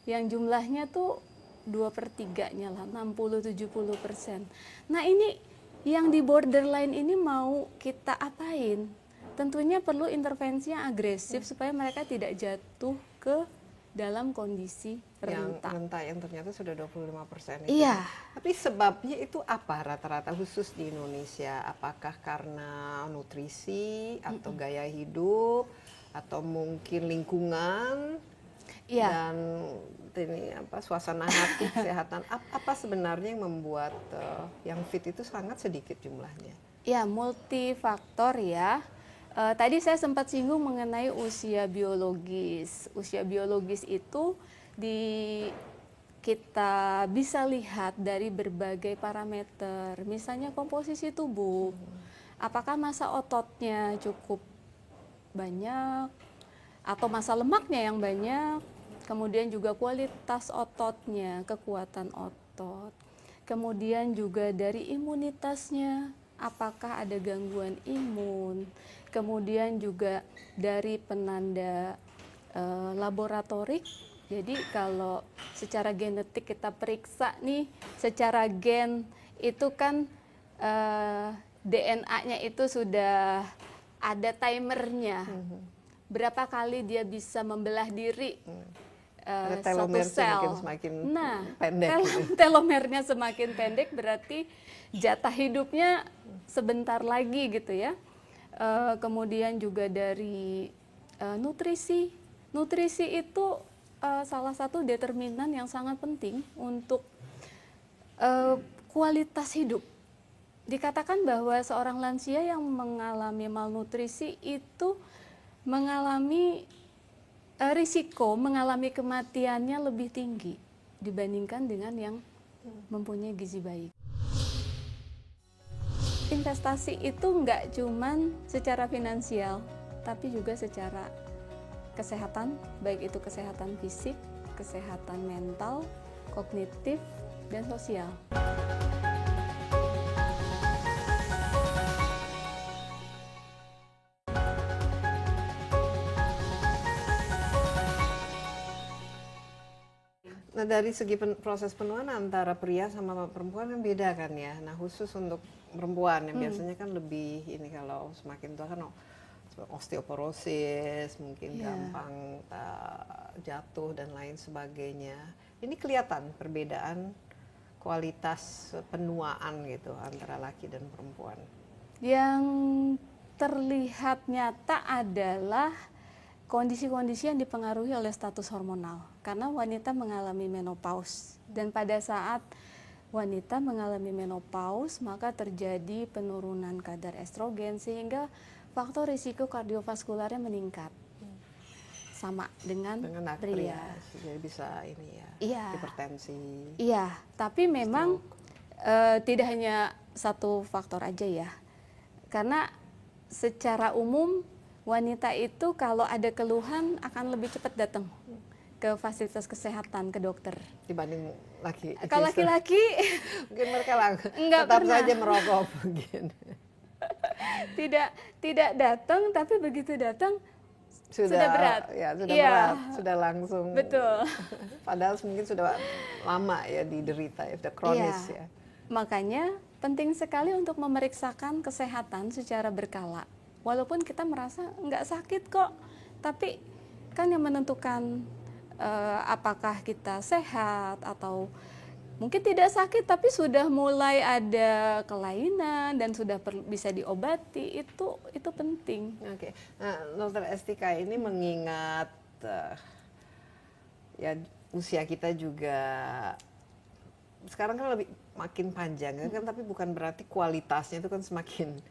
Yang jumlahnya tuh 2/3-nya lah, 60-70%. Nah ini, yang di borderline ini mau kita apain? Tentunya perlu intervensi yang agresif supaya mereka tidak jatuh ke dalam kondisi Yang rentak. rentak yang ternyata sudah 25% itu. Iya. Tapi sebabnya itu apa rata-rata khusus di Indonesia? Apakah karena nutrisi atau gaya hidup atau mungkin lingkungan Iya. dan ini apa suasana hati kesehatan? Apa sebenarnya yang membuat yang fit itu sangat sedikit jumlahnya? Ya, multifaktor ya. Tadi saya sempat singgung mengenai usia biologis. Usia biologis itu kita bisa lihat dari berbagai parameter. Misalnya komposisi tubuh. Apakah massa ototnya cukup banyak atau massa lemaknya yang banyak. Kemudian juga kualitas ototnya, kekuatan otot. Kemudian juga dari imunitasnya, apakah ada gangguan imun. Kemudian juga dari penanda laboratorik. Jadi kalau secara genetik kita periksa nih, secara gen itu kan DNA-nya itu sudah ada timernya. Berapa kali dia bisa membelah diri Ada suatu telomer sel. semakin Nah, pendek gitu. telomernya semakin pendek berarti jatah hidupnya sebentar lagi gitu ya. Kemudian juga dari nutrisi. Nutrisi itu salah satu determinan yang sangat penting untuk kualitas hidup. Dikatakan bahwa seorang lansia yang mengalami malnutrisi itu mengalami risiko mengalami kematiannya lebih tinggi dibandingkan dengan yang mempunyai gizi baik. Investasi itu nggak cuman secara finansial, tapi juga secara kesehatan, baik itu kesehatan fisik, kesehatan mental, kognitif, dan sosial. Nah dari segi proses penuaan antara pria sama perempuan kan beda kan ya. Nah khusus untuk perempuan yang biasanya kan lebih ini kalau semakin tua kan osteoporosis, mungkin gampang jatuh dan lain sebagainya. Ini kelihatan perbedaan kualitas penuaan gitu antara laki dan perempuan. Yang terlihat nyata adalah kondisi-kondisi yang dipengaruhi oleh status hormonal. Karena wanita mengalami menopause. Dan pada saat wanita mengalami menopause, maka terjadi penurunan kadar estrogen sehingga faktor risiko kardiovaskularnya meningkat. Sama dengan pria. Jadi bisa ini ya, Iya. hipertensi. Iya, tapi memang tidak hanya satu faktor aja ya. Karena secara umum wanita itu kalau ada keluhan akan lebih cepat datang ke fasilitas kesehatan, ke dokter. Dibanding laki. Kalau laki-laki mungkin mereka Enggak tetap pernah. saja merokok mungkin. tidak datang, tapi begitu datang sudah berat. Ya, sudah Iya. berat, sudah langsung. Betul. Padahal mungkin sudah lama ya diderita, ya, sudah kronis Iya. ya. Makanya penting sekali untuk memeriksakan kesehatan secara berkala. Walaupun kita merasa nggak sakit kok, tapi kan yang menentukan apakah kita sehat atau mungkin tidak sakit tapi sudah mulai ada kelainan dan sudah bisa diobati, itu penting. Oke, nah Dr. Estika ini mengingat ya usia kita juga sekarang kan lebih makin panjang kan, tapi bukan berarti kualitasnya itu kan semakin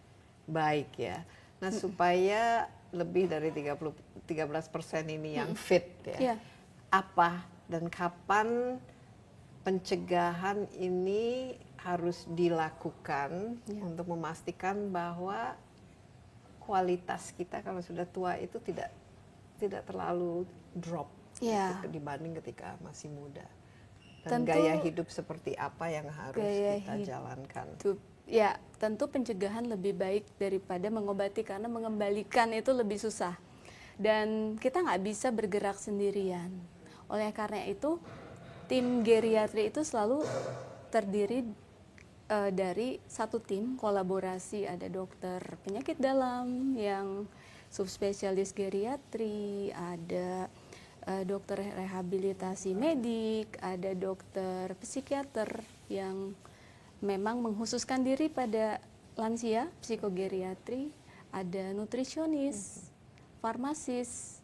baik ya. Nah, supaya lebih dari 13% ini yang fit ya. Iya. Apa dan kapan pencegahan ini harus dilakukan untuk memastikan bahwa kualitas kita kalau sudah tua itu tidak terlalu drop Iya. dibanding ketika masih muda. Dan Tentu gaya hidup seperti apa yang harus gaya kita jalankan? Ya, tentu pencegahan lebih baik daripada mengobati karena mengembalikan itu lebih susah. Dan kita nggak bisa bergerak sendirian. Oleh karena itu, tim geriatri itu selalu terdiri dari satu tim kolaborasi. Ada dokter penyakit dalam yang subspesialis geriatri, ada dokter rehabilitasi medik, ada dokter psikiater yang memang mengkhususkan diri pada lansia, psikogeriatri, ada nutrisionis, farmasis,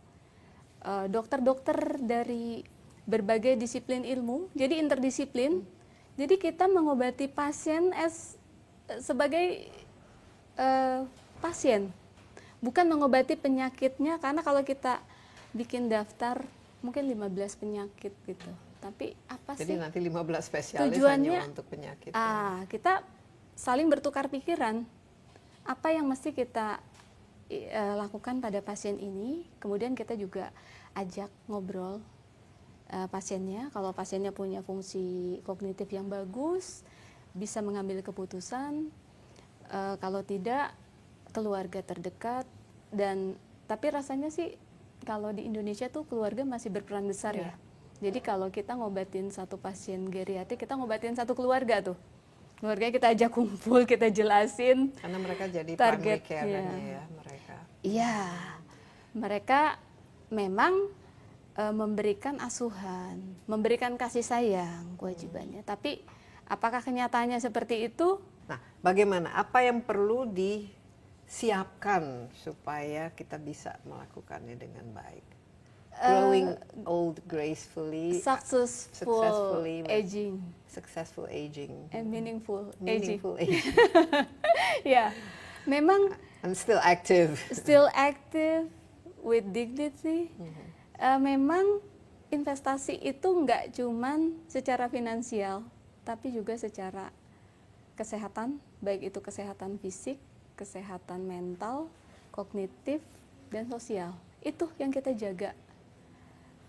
dokter-dokter dari berbagai disiplin ilmu, jadi interdisiplin. Jadi kita mengobati pasien sebagai pasien, bukan mengobati penyakitnya, karena kalau kita bikin daftar mungkin 15 penyakit gitu. Tapi apa Jadi sih nanti 15 spesialis tujuannya? hanya untuk penyakit. Kita saling bertukar pikiran. Apa yang mesti kita lakukan pada pasien ini, kemudian kita juga ajak ngobrol pasiennya. Kalau pasiennya punya fungsi kognitif yang bagus, bisa mengambil keputusan. Kalau tidak, keluarga terdekat. Tapi rasanya sih kalau di Indonesia tuh keluarga masih berperan besar ya. Jadi kalau kita ngobatin satu pasien geriatrik, kita ngobatin satu keluarga tuh. Keluarga kita ajak kumpul, kita jelasin. Karena mereka jadi target, primary care-nya ya mereka. Iya, mereka memang memberikan asuhan, memberikan kasih sayang kewajibannya. Tapi apakah kenyataannya seperti itu? Nah, bagaimana? Apa yang perlu disiapkan supaya kita bisa melakukannya dengan baik? Growing old gracefully, Successful aging successful aging, and meaningful meaningful aging, Ya, memang and still active. with dignity. Memang investasi itu nggak cuman secara finansial, tapi juga secara kesehatan, baik itu kesehatan fisik, kesehatan mental, kognitif, dan sosial. Itu yang kita jaga.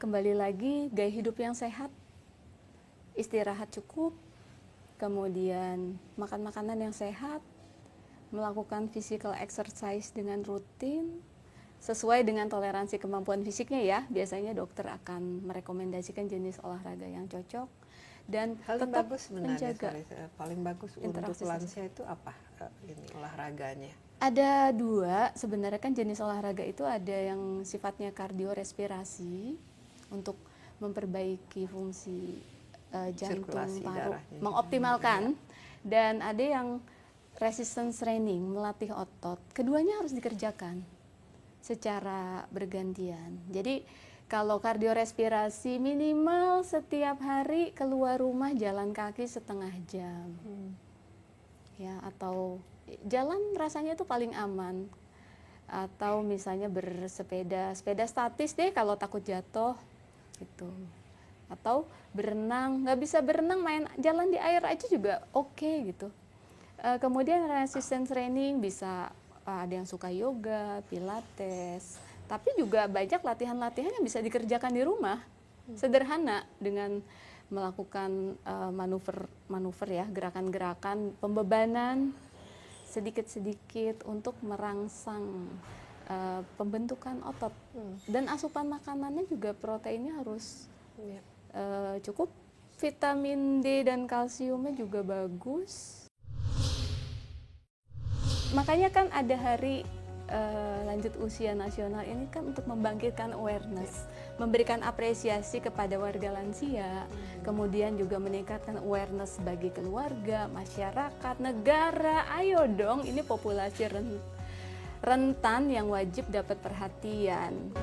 Kembali lagi, gaya hidup yang sehat, istirahat cukup, kemudian makan makanan yang sehat, melakukan physical exercise dengan rutin, sesuai dengan toleransi kemampuan fisiknya ya. Biasanya dokter akan merekomendasikan jenis olahraga yang cocok, dan Paling tetap bagus sebenarnya, menjaga paling bagus untuk interaksi lansia itu apa ini olahraganya? Ada dua sebenarnya kan jenis olahraga itu, ada yang sifatnya kardiorespirasi untuk memperbaiki fungsi jantung, Sirkulasi paru, darahnya. mengoptimalkan, dan ada yang resistance training, melatih otot. Keduanya harus dikerjakan secara bergantian. Jadi kalau kardiorespirasi minimal setiap hari keluar rumah jalan kaki setengah jam. Ya, atau jalan rasanya itu paling aman. Atau misalnya bersepeda, sepeda statis deh kalau takut jatuh gitu. Atau berenang, nggak bisa berenang, main jalan di air aja juga oke gitu. Kemudian resistance training bisa ada yang suka yoga, pilates, tapi juga banyak latihan-latihan yang bisa dikerjakan di rumah, sederhana, dengan melakukan manuver ya, gerakan-gerakan pembebanan sedikit-sedikit untuk merangsang pembentukan otot. Dan asupan makanannya juga proteinnya harus cukup, vitamin D dan kalsiumnya juga bagus. Makanya kan ada hari lanjut usia nasional ini kan untuk membangkitkan awareness, memberikan apresiasi kepada warga lansia, kemudian juga meningkatkan awareness bagi keluarga, masyarakat, negara. Ayo dong, ini populasi rentan yang wajib dapat perhatian.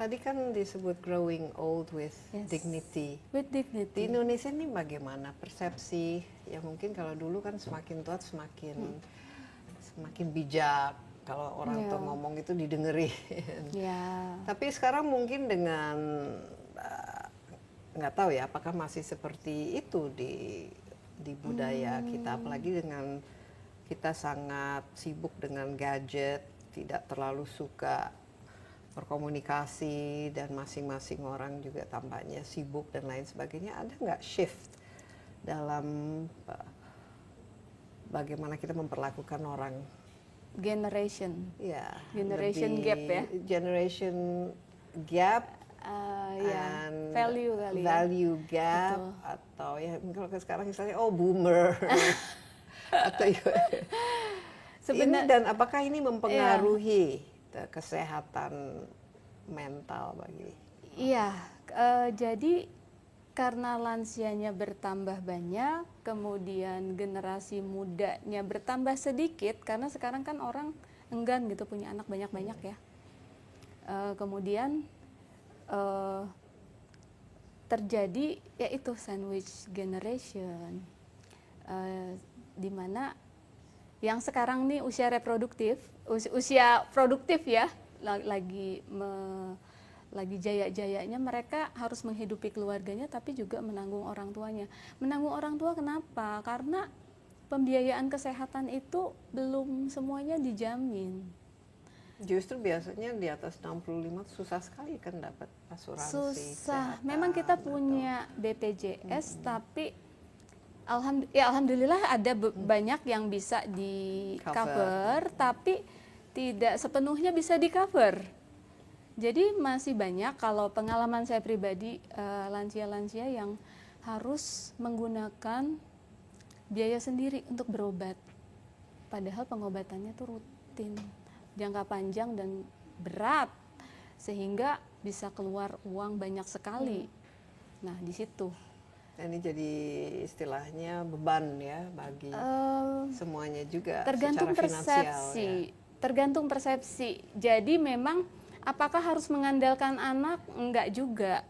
Tadi kan disebut growing old with Yes. dignity. With Di dignity. Indonesia ini bagaimana persepsi? Ya mungkin kalau dulu kan semakin tua semakin bijak. Kalau orang Ya. tua ngomong itu didengerin. Ya. Tapi sekarang mungkin dengan nggak tahu ya apakah masih seperti itu di budaya kita, apalagi dengan kita sangat sibuk dengan gadget, tidak terlalu suka berkomunikasi, dan masing-masing orang juga tampaknya sibuk dan lain sebagainya. Ada nggak shift dalam bagaimana kita memperlakukan orang? Generation. Ya, Generation gap ya? Generation gap Ya, and value kali ya. value gap. Betul. Atau ya kalau sekarang misalnya boomer atau ini, dan apakah ini mempengaruhi kesehatan mental bagi? Iya, jadi karena lansianya bertambah banyak, kemudian generasi mudanya bertambah sedikit, karena sekarang kan orang enggan gitu punya anak banyak-banyak ya. Kemudian terjadi yaitu sandwich generation, di mana yang sekarang nih usia reproduktif, usia produktif ya, lagi jaya-jayanya, mereka harus menghidupi keluarganya tapi juga menanggung orang tuanya. Menanggung orang tua kenapa? Karena pembiayaan kesehatan itu belum semuanya dijamin. Justru biasanya di atas 65 susah sekali kan dapat asuransi Susah. kesehatan Memang kita atau- punya BPJS, tapi alhamdulillah ada banyak yang bisa di cover, tapi tidak sepenuhnya bisa di cover. Jadi masih banyak, kalau pengalaman saya pribadi, lansia-lansia yang harus menggunakan biaya sendiri untuk berobat. Padahal pengobatannya tuh rutin, jangka panjang dan berat, sehingga bisa keluar uang banyak sekali. Nah, di situ. Ini jadi istilahnya beban ya bagi semuanya juga Tergantung secara finansial, persepsi. ya. Tergantung persepsi. Jadi memang apakah harus mengandalkan anak? Enggak juga.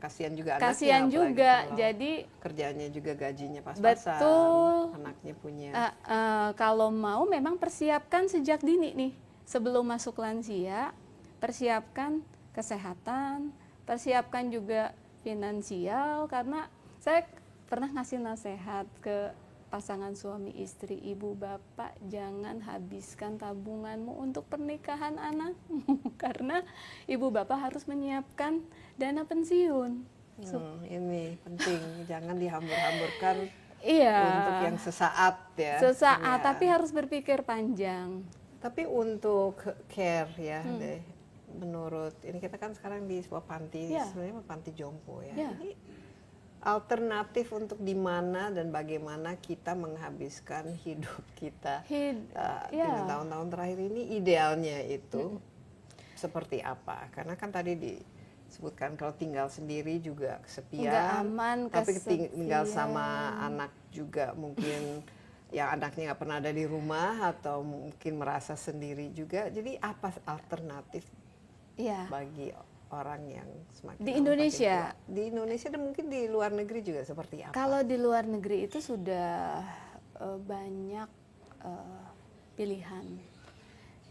Kasihan juga anaknya. Kasihan apalagi juga. kalau Jadi kerjanya juga gajinya pas-pasan. Betul. Anaknya punya. kalau mau memang persiapkan sejak dini nih. Sebelum masuk lansia, persiapkan kesehatan, persiapkan juga finansial, karena saya pernah ngasih nasihat ke pasangan suami istri, ibu bapak, jangan habiskan tabunganmu untuk pernikahan anakmu karena ibu bapak harus menyiapkan dana pensiun. Ini penting, jangan dihambur-hamburkan Iya. untuk yang sesaat ya. Sesaat, Ya. tapi harus berpikir panjang. Tapi untuk care ya, deh, menurut ini kita kan sekarang di sebuah panti, Ya. sebenarnya panti jompo ya. Ya. Ini alternatif untuk di mana dan bagaimana kita menghabiskan hidup kita dengan tahun-tahun terakhir ini, idealnya itu seperti apa? Karena kan tadi disebutkan kalau tinggal sendiri juga kesepian, Nggak aman, tapi kesepian. tinggal sama anak juga mungkin yang anaknya nggak pernah ada di rumah atau mungkin merasa sendiri juga. Jadi apa alternatif Iya. bagi orang yang semakin Di lama Indonesia? makin tua? Di Indonesia dan mungkin di luar negeri juga seperti apa? Kalau di luar negeri itu sudah banyak pilihan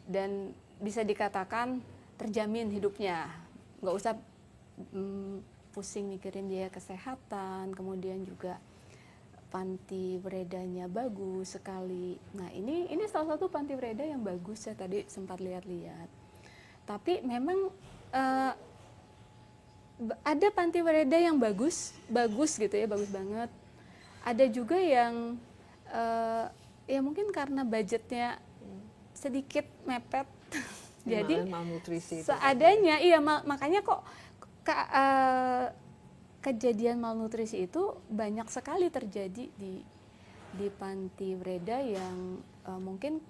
dan bisa dikatakan terjamin hidupnya, nggak usah pusing mikirin biaya kesehatan, kemudian juga panti beredanya bagus sekali. Nah, ini salah satu panti bereda yang bagus, saya tadi sempat lihat-lihat. Tapi memang ada panti bereda yang bagus gitu ya, bagus banget. Ada juga yang ya mungkin karena budgetnya sedikit mepet, jadi malnutrisi itu seadanya. Iya, makanya kok kejadian malnutrisi itu banyak sekali terjadi di panti bereda yang mungkin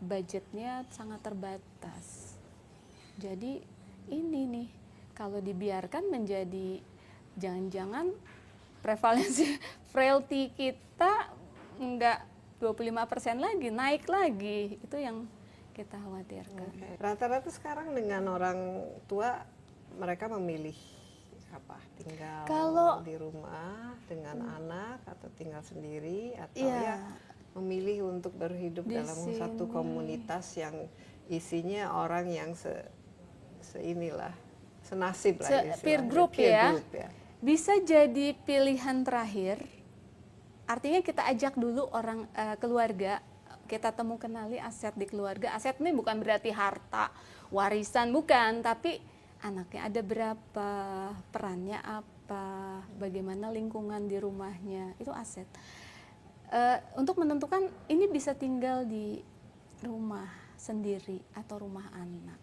budgetnya sangat terbatas. Jadi ini nih, kalau dibiarkan menjadi, jangan-jangan prevalensi frailty kita enggak 25% lagi, naik lagi. Itu yang kita khawatirkan. Rata-rata sekarang dengan orang tua mereka memilih apa? Tinggal Kalau- di rumah dengan anak atau tinggal sendiri atau Iya. ya memilih untuk berhidup Di dalam satu sini. komunitas yang isinya orang yang seinilah senasib lah istilahnya. Peer group Peer ya. group ya. Bisa jadi pilihan terakhir. Artinya kita ajak dulu orang keluarga, kita temu kenali aset di keluarga. Aset ini bukan berarti harta, warisan, bukan, tapi anaknya ada berapa, perannya apa, bagaimana lingkungan di rumahnya, itu aset. Untuk menentukan ini bisa tinggal di rumah sendiri atau rumah anak.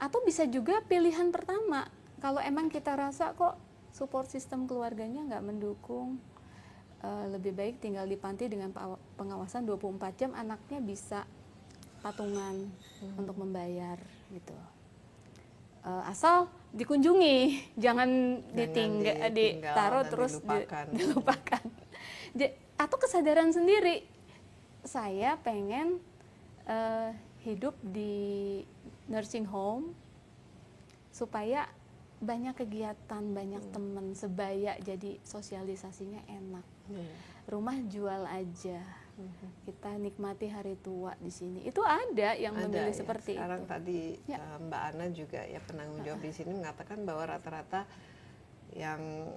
Atau bisa juga pilihan pertama, kalau emang kita rasa kok support system keluarganya nggak mendukung, lebih baik tinggal di panti dengan pengawasan 24 jam, anaknya bisa patungan untuk membayar gitu. Asal dikunjungi, jangan ditinggal ditaruh dan terus dilupakan. Atau kesadaran sendiri, saya pengen hidup di nursing home supaya banyak kegiatan, banyak teman sebaya, jadi sosialisasinya enak. Rumah jual aja, kita nikmati hari tua di sini. Itu ada yang memilih ya. seperti Sekarang itu. tadi Ya. Mbak Ana juga ya penanggung jawab di sini mengatakan bahwa rata-rata yang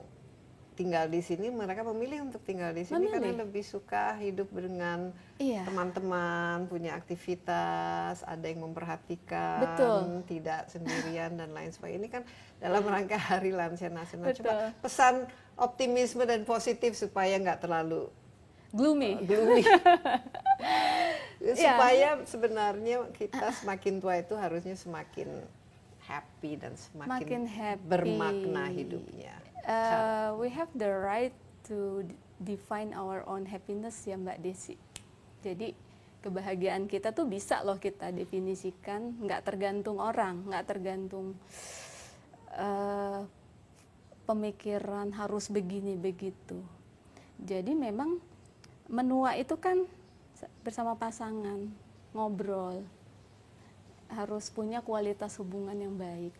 tinggal di sini mereka memilih untuk tinggal di sini karena lebih suka hidup dengan Iya. teman-teman, punya aktivitas, ada yang memperhatikan, Betul. tidak sendirian dan lain sebagainya. Ini kan dalam rangka Hari Lansia Nasional. Betul. Coba pesan optimisme dan positif supaya nggak terlalu Gloomy. gloomy. Supaya sebenarnya kita semakin tua itu harusnya semakin happy dan Makin semakin happy. bermakna hidupnya. We have the right to define our own happiness ya Mbak Desi. Jadi kebahagiaan kita tuh bisa loh kita definisikan, nggak tergantung orang, nggak tergantung pemikiran harus begini begitu. Jadi memang menua itu kan bersama pasangan, ngobrol, harus punya kualitas hubungan yang baik.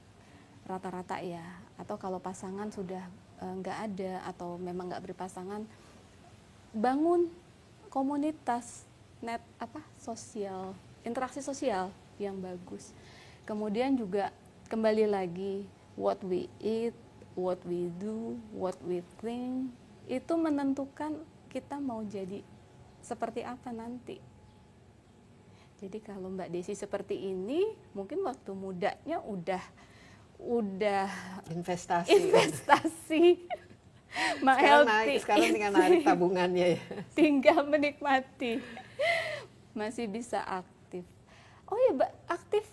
Rata-rata ya, atau kalau pasangan sudah nggak ada atau memang nggak berpasangan, bangun komunitas sosial, interaksi sosial yang bagus. Kemudian juga kembali lagi, what we eat, what we do, what we think, itu menentukan kita mau jadi seperti apa nanti. Jadi kalau Mbak Desi seperti ini, mungkin waktu mudanya udah Investasi. Sekarang tinggal narik tabungannya ya. Tinggal menikmati. Masih bisa aktif. Oh ya, aktif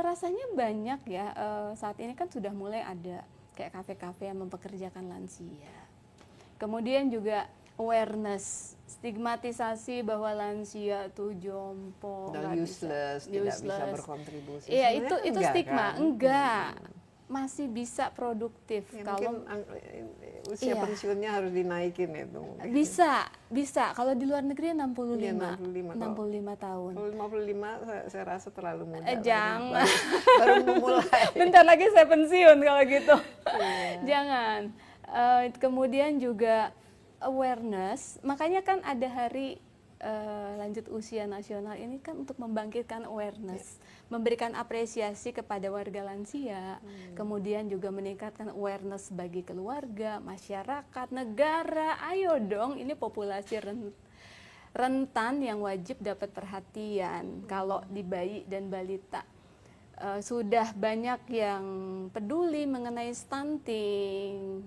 rasanya banyak ya. Saat ini kan sudah mulai ada kayak kafe-kafe yang mempekerjakan lansia. Kemudian juga awareness, stigmatisasi bahwa lansia tuh jompo, Dan useless, tidak bisa berkontribusi. Iya, Sebenarnya itu enggak, stigma. kan? Enggak. Masih bisa produktif Ya, kalau mungkin usia Iya. pensiunnya harus dinaikin itu. bisa. Kalau di luar negeri 65. Iya, 65 tahun. Kalau 55 saya rasa terlalu muda. Jangan. Baru memulai. Bentar lagi saya pensiun kalau gitu. Iya. Jangan. Kemudian juga awareness. Makanya kan ada hari lanjut usia nasional ini kan untuk membangkitkan awareness, memberikan apresiasi kepada warga lansia, kemudian juga meningkatkan awareness bagi keluarga, masyarakat, negara. Ayo dong, ini populasi rentan yang wajib dapat perhatian. Kalau di bayi dan balita sudah banyak yang peduli mengenai stunting.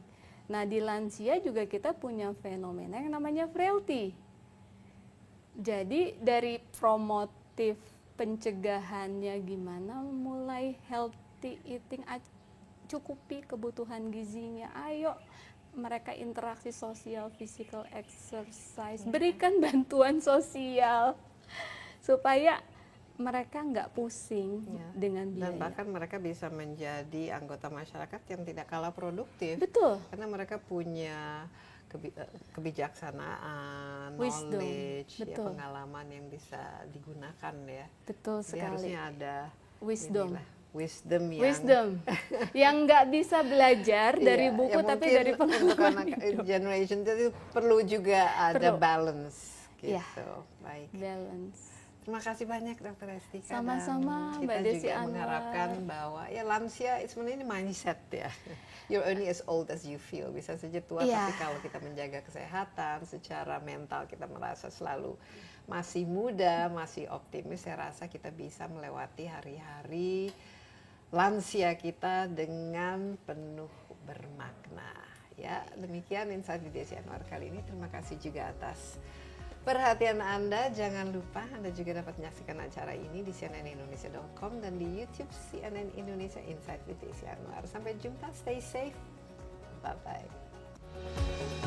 Nah, di lansia juga kita punya fenomena yang namanya frailty. Jadi dari promotif pencegahannya gimana, mulai healthy eating, cukupi kebutuhan gizinya. Ayo mereka interaksi sosial, physical exercise, berikan bantuan sosial supaya mereka nggak pusing dengan biaya. Dan bahkan mereka bisa menjadi anggota masyarakat yang tidak kalah produktif. Betul. Karena mereka punya kebijaksanaan, Wisdom. knowledge, ya, Betul. pengalaman yang bisa digunakan ya. Betul Jadi sekali. harusnya ada Wisdom. inilah, wisdom yang nggak bisa belajar dari Iya, buku ya tapi mungkin dari untuk pengalaman anak hidup. generation itu perlu juga ada Perlu. balance gitu. Iya. Baik. Balance. Terima kasih banyak Dr. Estika. Sama-sama, Dan Mbak kita Desi juga Anwar. mengharapkan bahwa ya lansia itu sebenarnya ini mindset ya. You're only as old as you feel. Bisa saja tua, Iya. tapi kalau kita menjaga kesehatan secara mental kita merasa selalu masih muda, masih optimis, saya rasa kita bisa melewati hari-hari lansia kita dengan penuh bermakna. Ya, demikian Insight with Desi Anwar kali ini. Terima kasih juga atas perhatian Anda. Jangan lupa Anda juga dapat menyaksikan acara ini di cnnindonesia.com dan di YouTube CNN Indonesia Insight with Desi Anwar. Sampai jumpa, stay safe. Bye-bye.